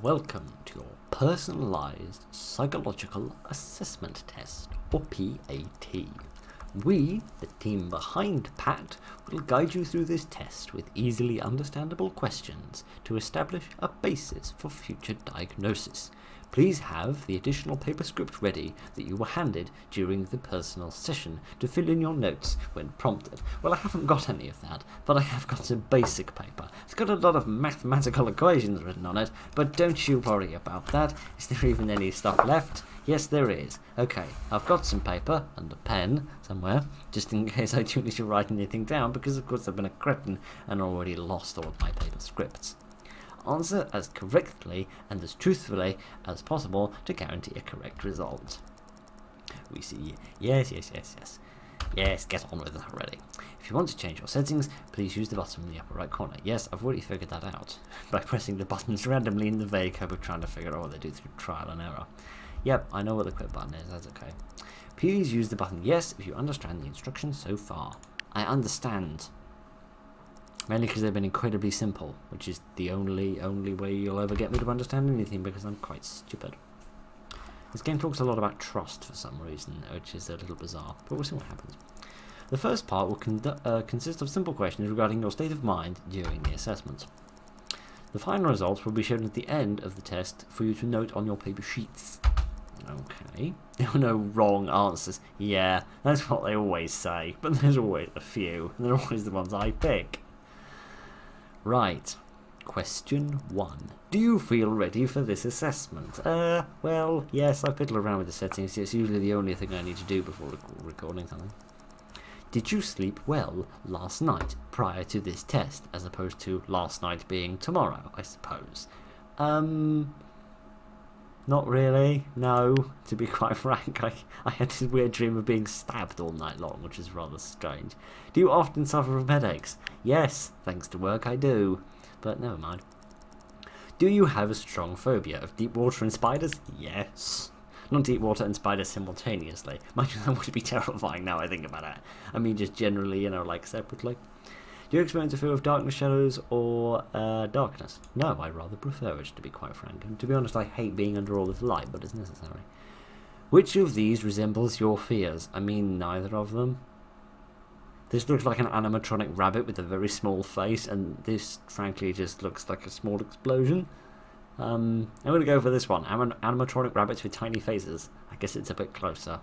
Welcome to your Personalised Psychological Assessment Test, or P.A.T. We, the team behind P.A.T, will guide you through this test with easily understandable questions to establish a basis for future diagnosis. Please have the additional paper script ready that you were handed during the personal session to fill in your notes when prompted. Well, I haven't got any of that, but I have got some basic paper. It's got a lot of mathematical equations written on it, but don't you worry about that. Is there even any stuff left? Yes, there is. Okay, I've got some paper and a pen somewhere, just in case I do need to write anything down, because of course I've been a cretin and already lost all of my paper scripts. Answer as correctly and as truthfully as possible to guarantee a correct result. We see yes. Yes, get on with it already. If you want to change your settings, please use the button in the upper right corner. Yes, I've already figured that out by pressing the buttons randomly in the vague hope of trying to figure out what they do through trial and error. Yep, I know what the quit button is, that's okay. Please use the button yes if you understand the instructions so far. I understand. Mainly because they've been incredibly simple, which is the only way you'll ever get me to understand anything, because I'm quite stupid. This game talks a lot about trust for some reason, which is a little bizarre, but we'll see what happens. The first part will consist of simple questions regarding your state of mind during the assessment. The final results will be shown at the end of the test for you to note on your paper sheets. Okay, there are no wrong answers. Yeah, that's what they always say, but there's always a few, and they're always the ones I pick. Right, question 1. Do you feel ready for this assessment? Well, yes, I fiddle around with the settings. It's usually the only thing I need to do before recording something. Did you sleep well last night prior to this test, as opposed to last night being tomorrow, I suppose? Not really, no. To be quite frank, I had this weird dream of being stabbed all night long, which is rather strange. Do you often suffer from headaches? Yes, thanks to work I do. But never mind. Do you have a strong phobia of deep water and spiders? Yes. Not deep water and spiders simultaneously. Mind you, that would be terrifying now I think about it. I mean, just generally, like separately. Do you experience a fear of darkness, shadows, or darkness? No, I rather prefer it, to be quite frank. And to be honest, I hate being under all this light, but it's necessary. Which of these resembles your fears? I mean, neither of them. This looks like an animatronic rabbit with a very small face, and this, frankly, just looks like a small explosion. I'm going to go for this one. Animatronic rabbits with tiny faces. I guess it's a bit closer.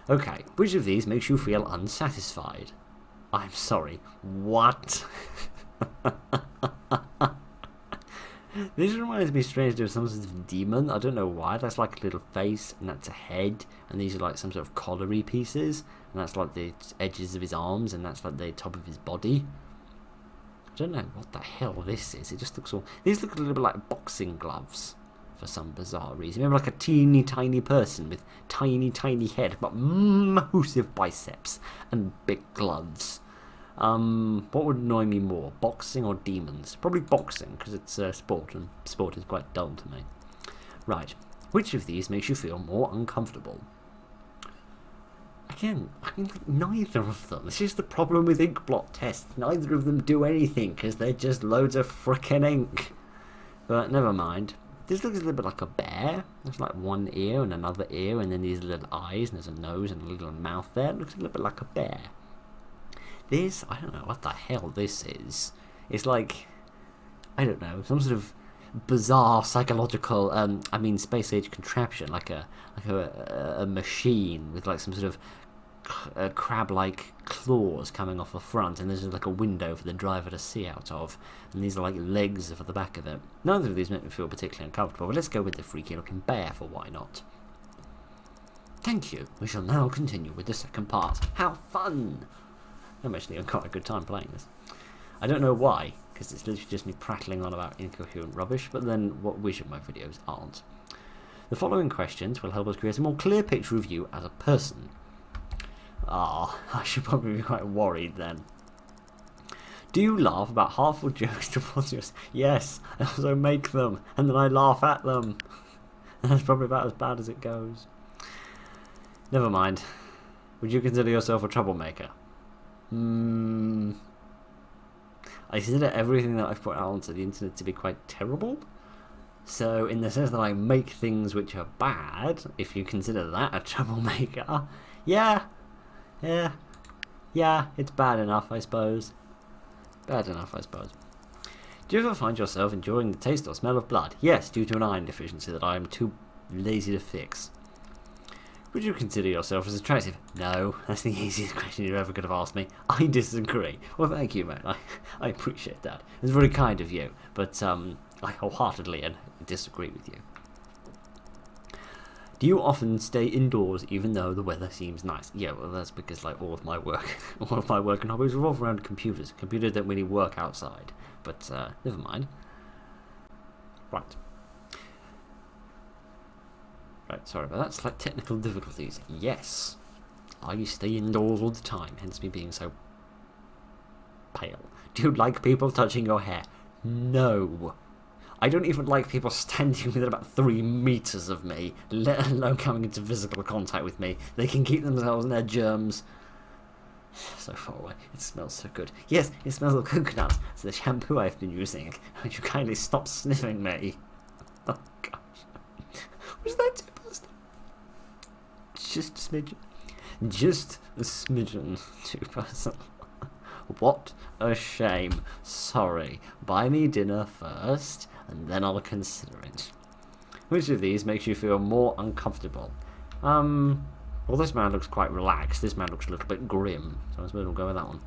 Okay, which of these makes you feel unsatisfied? I'm sorry, what? This reminds me strangely of some sort of demon. I don't know why. That's like a little face, and that's a head, and these are like some sort of colliery pieces, and that's like the edges of his arms, and that's like the top of his body. I don't know what the hell this is. It just looks all... These look a little bit like boxing gloves for some bizarre reason. Maybe like a teeny tiny person with tiny head, but massive biceps and big gloves. What would annoy me more, boxing or demons? Probably boxing, because it's sport, and sport is quite dull to me. Right, which of these makes you feel more uncomfortable? Again, I mean, like, neither of them. This is the problem with ink blot tests. Neither of them do anything, because they're just loads of frickin' ink. But never mind. This looks a little bit like a bear. There's like one ear and another ear, and then these little eyes, and there's a nose and a little mouth there. It looks a little bit like a bear. This, I don't know what the hell this is. It's like, I don't know, some sort of bizarre psychological, space age contraption, like a machine with like some sort of crab-like claws coming off the front, and there's like a window for the driver to see out of, and these are like legs for the back of it. Neither of these make me feel particularly uncomfortable, but let's go with the freaky-looking bear for why not. Thank you. We shall now continue with the second part. How fun! I'm actually having quite a good time playing this. I don't know why, because it's literally just me prattling on about incoherent rubbish, but then what which of my videos aren't. The following questions will help us create a more clear picture of you as a person. I should probably be quite worried then. Do you laugh about harmful jokes towards yourself? Yes, I also make them, and then I laugh at them. That's probably about as bad as it goes. Never mind. Would you consider yourself a troublemaker? I consider everything that I've put out onto the internet to be quite terrible. So in the sense that I make things which are bad, if you consider that a troublemaker, yeah, it's bad enough, I suppose. Bad enough, I suppose. Do you ever find yourself enjoying the taste or smell of blood? Yes, due to an iron deficiency that I am too lazy to fix. Would you consider yourself as attractive? No, that's the easiest question you ever could have asked me. I disagree. Well, thank you, mate. I appreciate that. It's very kind of you, but I wholeheartedly disagree with you. Do you often stay indoors even though the weather seems nice? Yeah, well, that's because like all of my work and hobbies revolve around computers. Computers don't really work outside, but never mind. Right, sorry about that. Slight technical difficulties. Yes, I stay indoors all the time, hence me being so pale. Do you like people touching your hair? No. I don't even like people standing within about 3 meters of me, let alone coming into physical contact with me. They can keep themselves and their germs so far away. It smells so good. Yes, it smells of coconuts. It's the shampoo I've been using. Would you kindly stop sniffing me? Oh gosh. Was that too personal? Just a smidgen. Just a smidgen too personal. What a shame. Sorry. Buy me dinner first, and then I'll consider it. Which of these makes you feel more uncomfortable? Well, this man looks quite relaxed. This man looks a little bit grim, so I suppose we'll go with that one.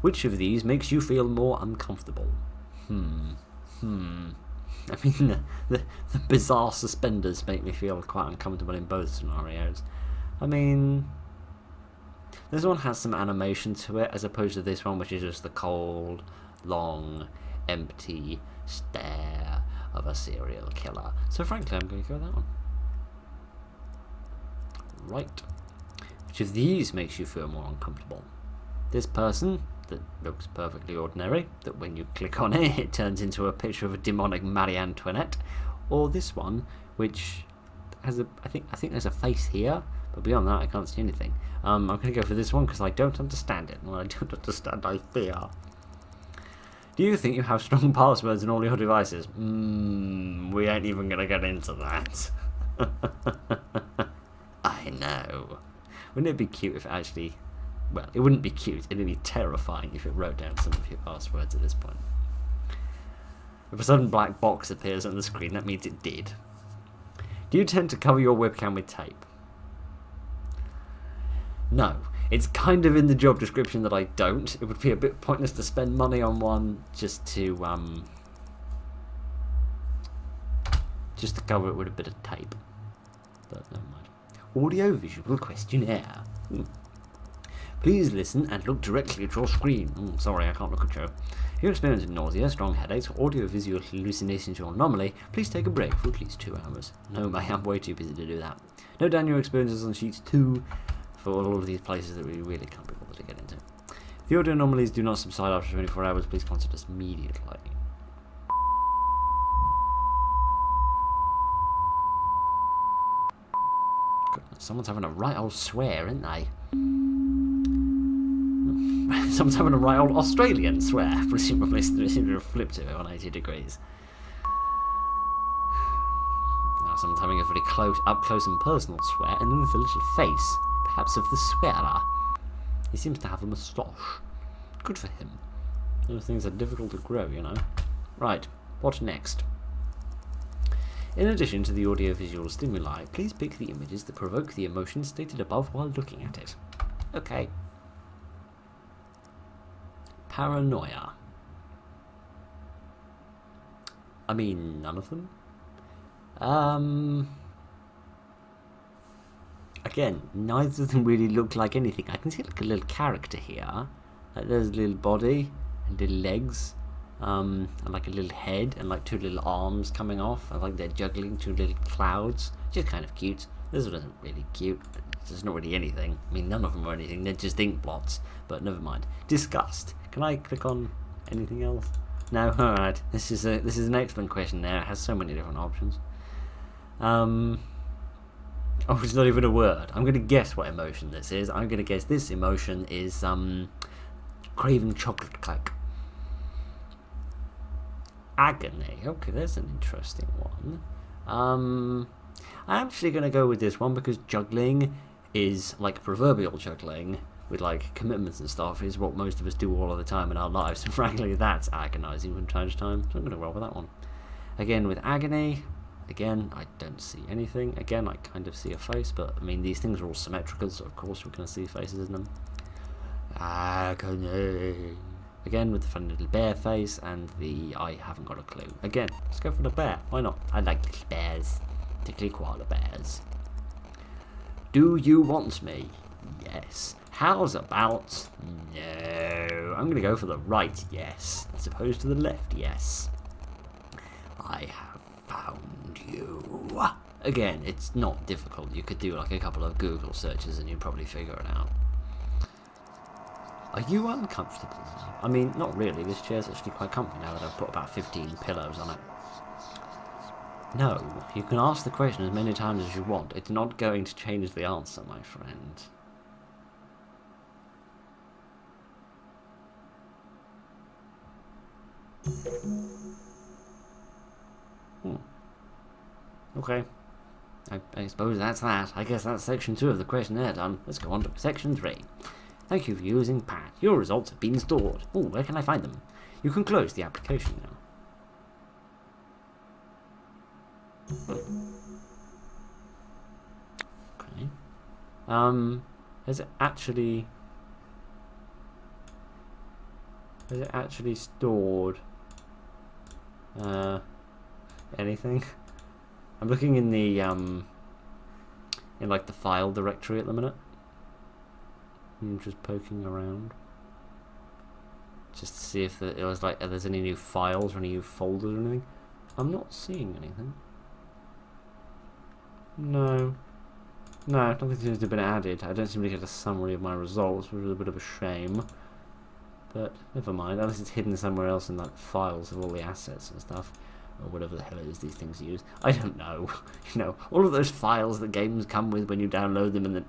Which of these makes you feel more uncomfortable? I mean, the bizarre suspenders make me feel quite uncomfortable in both scenarios. I mean, this one has some animation to it, as opposed to this one, which is just the cold, long, empty stare of a serial killer. So frankly, I'm going to go with that one. Right. Which of these makes you feel more uncomfortable? This person that looks perfectly ordinary, that when you click on it, it turns into a picture of a demonic Marie Antoinette, or this one, which has a, I think there's a face here, but beyond that, I can't see anything. I'm going to go for this one because I don't understand it. Well, I don't understand, I fear. Do you think you have strong passwords in all your devices? We ain't even going to get into that. I know. Wouldn't it be cute if it actually... Well, it wouldn't be cute. It'd be terrifying if it wrote down some of your passwords at this point. If a sudden black box appears on the screen, that means it did. Do you tend to cover your webcam with tape? No. It's kind of in the job description that I don't. It would be a bit pointless to spend money on one just to cover it with a bit of tape. But never mind. Audio-visual questionnaire. Please listen and look directly at your screen. Sorry, I can't look at you. If you're experiencing nausea, strong headaches, or audio-visual hallucinations or anomaly, please take a break for at least 2 hours. No, I am way too busy to do that. Note down your experiences on sheets 2 for all of these places that we really can't be bothered to get into. If the audio anomalies do not subside after 24 hours, please contact us immediately. Goodness, someone's having a right old swear, isn't they? Someone's having a right old Australian swear, presumably they seem to have flipped it 180 degrees. Now someone's having a very up close and personal swear, and then there's a little face, perhaps of the swearer. He seems to have a moustache. Good for him. Those things are difficult to grow, you know. Right, what next? In addition to the audio-visual stimuli, please pick the images that provoke the emotions stated above while looking at it. Okay. Paranoia. I mean, none of them. Again, neither of them really look like anything. I can see like a little character here. Like there's a little body and little legs, and like a little head and like 2 little arms coming off. And like they're juggling 2 little clouds. Just kind of cute. This one isn't really cute. There's not really anything. I mean, none of them are anything. They're just ink blots. But never mind. Disgust. Can I click on anything else? No. All right. This is an excellent question. There, it has so many different options. Oh, it's not even a word. I'm going to guess what emotion this is. I'm going to guess this emotion is Craving chocolate cake. Agony. Okay, there's an interesting one. I'm actually going to go with this one because juggling is like proverbial juggling with like commitments and stuff is what most of us do all of the time in our lives, and frankly that's agonising from time to time, so I'm going to roll with that one. Again with agony, again I don't see anything. Again I kind of see a face, but I mean these things are all symmetrical, so of course we're going to see faces in them. Agony. Again with the funny little bear face and the I haven't got a clue. Again, let's go for the bear. Why not? I like little bears, particularly koala bears. Do you want me? Yes. How's about no? I'm going to go for the right yes, as opposed to the left yes. I have found you. Again, it's not difficult. You could do like a couple of Google searches and you'd probably figure it out. Are you uncomfortable? I mean, not really. This chair's actually quite comfy now that I've put about 15 pillows on it. No, you can ask the question as many times as you want. It's not going to change the answer, my friend. Okay. I suppose that's that. I guess that's section 2 of the questionnaire done. Let's go on to section 3. Thank you for using P.A.T. Your results have been stored. Oh, where can I find them? You can close the application now. Okay. Has it actually stored anything? I'm looking in the in like the file directory at the minute. I'm just poking around just to see if it was like there's any new files or any new folders or anything. I'm not seeing anything. No, nothing seems to have been added. I don't seem to get a summary of my results, which is a bit of a shame. But never mind, unless it's hidden somewhere else in like files of all the assets and stuff, or whatever the hell it is these things use. I don't know. You know, all of those files that games come with when you download them, and then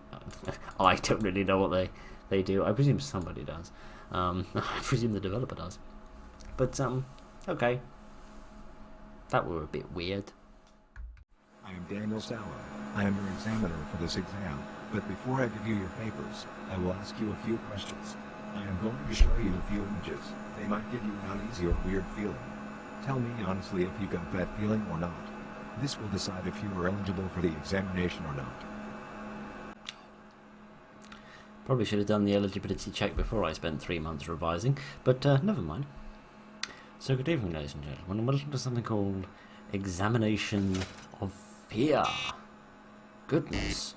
I don't really know what they do. I presume somebody does. I presume the developer does. But okay, that were a bit weird. I am Daniel Sauer. I am your examiner for this exam, but before I give you your papers, I will ask you a few questions. I am going to show you a few images. They might give you an uneasy or weird feeling. Tell me honestly if you got that feeling or not. This will decide if you are eligible for the examination or not. Probably should have done the eligibility check before I spent 3 months revising, but never mind. So good evening, ladies and gentlemen, and welcome to something called Examination of Fear. Goodness.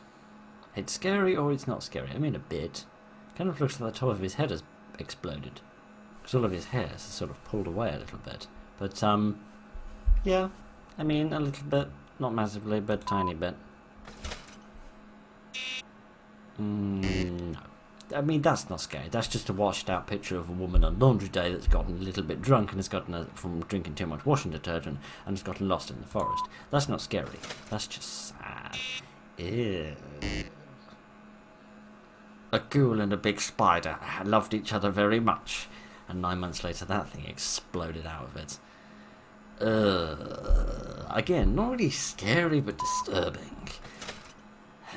It's scary or it's not scary? I mean a bit. Kind of looks like the top of his head has exploded. Because all of his hair has sort of pulled away a little bit. But, yeah. I mean, a little bit. Not massively, but tiny bit. No. I mean, that's not scary. That's just a washed out picture of a woman on laundry day that's gotten a little bit drunk and has gotten from drinking too much washing detergent and has gotten lost in the forest. That's not scary. That's just sad. Ew. A ghoul and a big spider loved each other very much, and 9 months later that thing exploded out of it. Again, not really scary, but disturbing.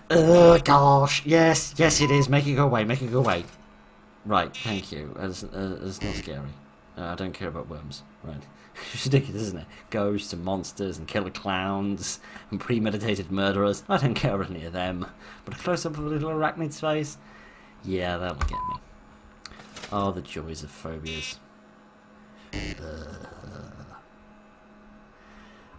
Gosh, yes it is. Make it go away, make it go away. Right, thank you. It's not scary. I don't care about worms. Right. It's ridiculous, isn't it? Ghosts and monsters and killer clowns and premeditated murderers. I don't care about any of them. But a close-up of a little arachnid's face? Yeah, that'll get me. Oh, the joys of phobias.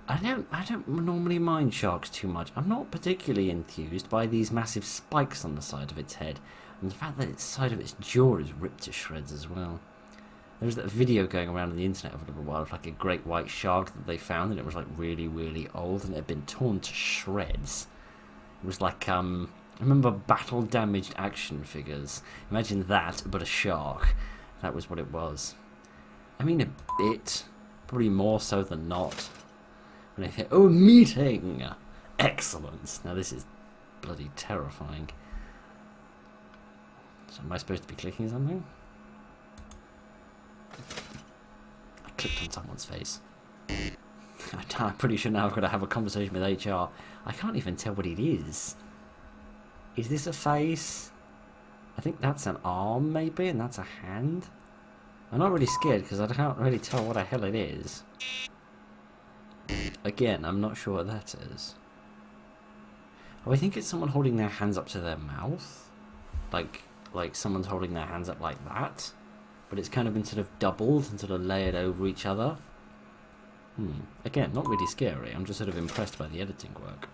I don't normally mind sharks too much. I'm not particularly enthused by these massive spikes on the side of its head, and the fact that its side of its jaw is ripped to shreds as well. There was that video going around on the internet for a little while of like a great white shark that they found, and it was like really, really old, and it had been torn to shreds. It was like, I remember battle-damaged action figures. Imagine that, but a shark. That was what it was. I mean, a bit. Probably more so than not. When I think, oh, meeting! Excellent! Now this is bloody terrifying. So am I supposed to be clicking something? clicked on someone's face. I'm pretty sure now I've got to have a conversation with HR. I can't even tell what it is. Is this a face? I think that's an arm, maybe, and that's a hand. I'm not really scared because I can't really tell what the hell it is. Again, I'm not sure what that is. Oh, I think it's someone holding their hands up to their mouth. Like someone's holding their hands up like that. But it's kind of been sort of doubled and sort of layered over each other. Again, not really scary. I'm just sort of impressed by the editing work.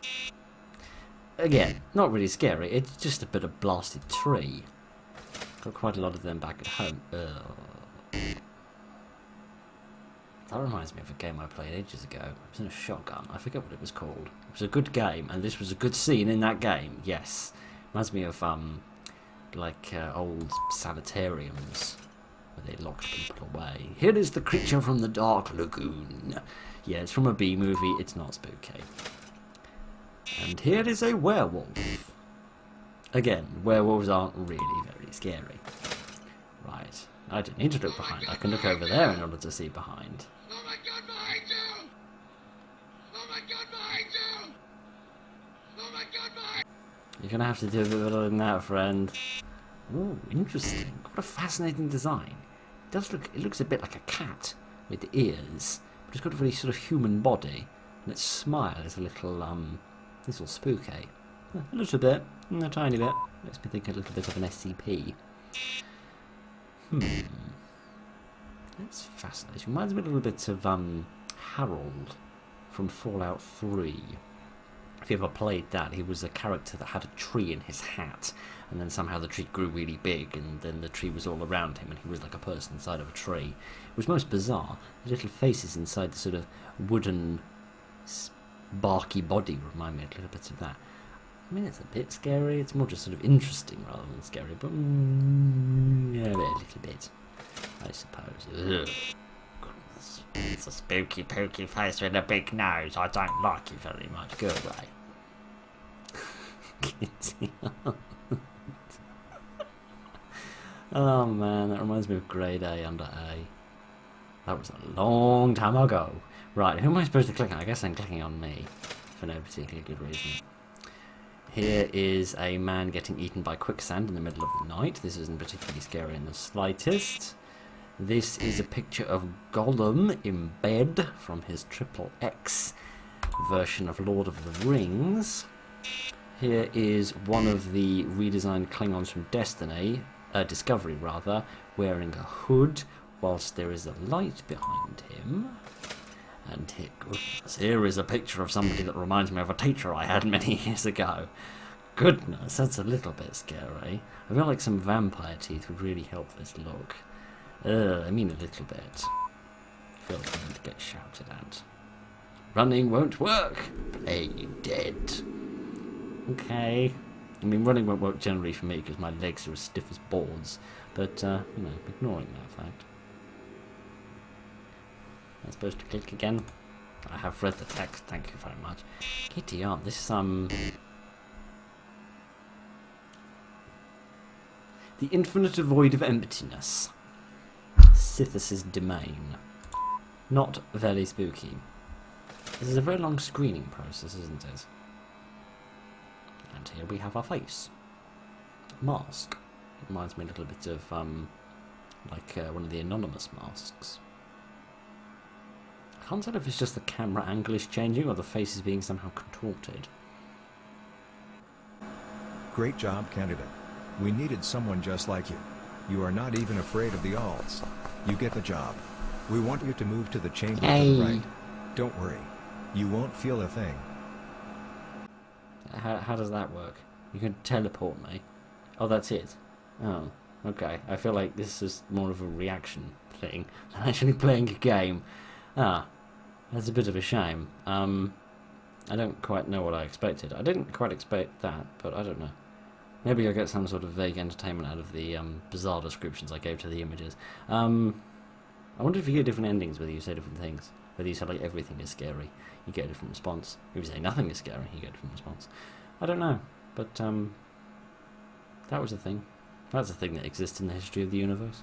Again, not really scary. It's just a bit of blasted tree. Got quite a lot of them back at home. That reminds me of a game I played ages ago. It was in a shotgun. I forget what it was called. It was a good game, and this was a good scene in that game. Yes. Reminds me of, old sanitariums where they locked people away. Here is the creature from the dark lagoon. Yeah, it's from a B movie. It's not spooky. And here is a werewolf. Again, werewolves aren't really very scary. Right. I don't need to look behind. I can look over there in order to see behind. Oh my god, behind you! Oh my god, behind you! Oh my god, behind you! You're going to have to do a bit better than that, friend. Ooh, interesting. What a fascinating design. It looks a bit like a cat with the ears, but it's got a very sort of human body, and its smile is a little spooky. A little bit, a tiny bit. Makes me think a little bit of an SCP. That's fascinating. Reminds me a little bit of Harold from Fallout 3. If you ever played that, he was a character that had a tree in his hat, and then somehow the tree grew really big, and then the tree was all around him, and he was like a person inside of a tree. It was most bizarre. The little faces inside the sort of wooden, barky body remind me a little bit of that. I mean, it's a bit scary. It's more just sort of interesting rather than scary, but yeah, a little bit, I suppose. Ugh. Goodness. It's a spooky, pokey face with a big nose. I don't like it very much. Go away. Oh man, that reminds me of Grade A under A. That was a long time ago. Right, who am I supposed to click on? I guess I'm clicking on me for no particularly good reason. Here is a man getting eaten by quicksand in the middle of the night. This isn't particularly scary in the slightest. This is a picture of Gollum in bed from his Triple X version of Lord of the Rings. Here is one of the redesigned Klingons from Discovery, wearing a hood whilst there is a light behind him. And here is a picture of somebody that reminds me of a teacher I had many years ago. Goodness, that's a little bit scary. I feel like some vampire teeth would really help this look. I mean a little bit. I feel like I'm going to get shouted at. Running won't work. Hey, dead. Okay. I mean, running won't work generally for me because my legs are as stiff as boards. But, ignoring that fact. I'm supposed to click again. I have read the text, thank you very much. Giddy up, this The infinite void of emptiness. Sithis' domain. Not very spooky. This is a very long screening process, isn't it? And here we have our face. Mask. It reminds me a little bit of, one of the anonymous masks. I can't tell if it's just the camera angle is changing or the face is being somehow contorted. Great job, candidate. We needed someone just like you. You are not even afraid of the alts. You get the job. We want you to move to the chamber to the right. Don't worry. You won't feel a thing. How does that work? You can teleport me. Oh, that's it. Oh, okay. I feel like this is more of a reaction thing than actually playing a game. Ah, that's a bit of a shame. I don't quite know what I expected. I didn't quite expect that, but I don't know. Maybe I'll get some sort of vague entertainment out of the bizarre descriptions I gave to the images. I wonder if you get different endings whether you say different things. Whether you say like everything is scary, you get a different response. If you say nothing is scary, you get a different response. I don't know, but that was a thing. That's a thing that exists in the history of the universe.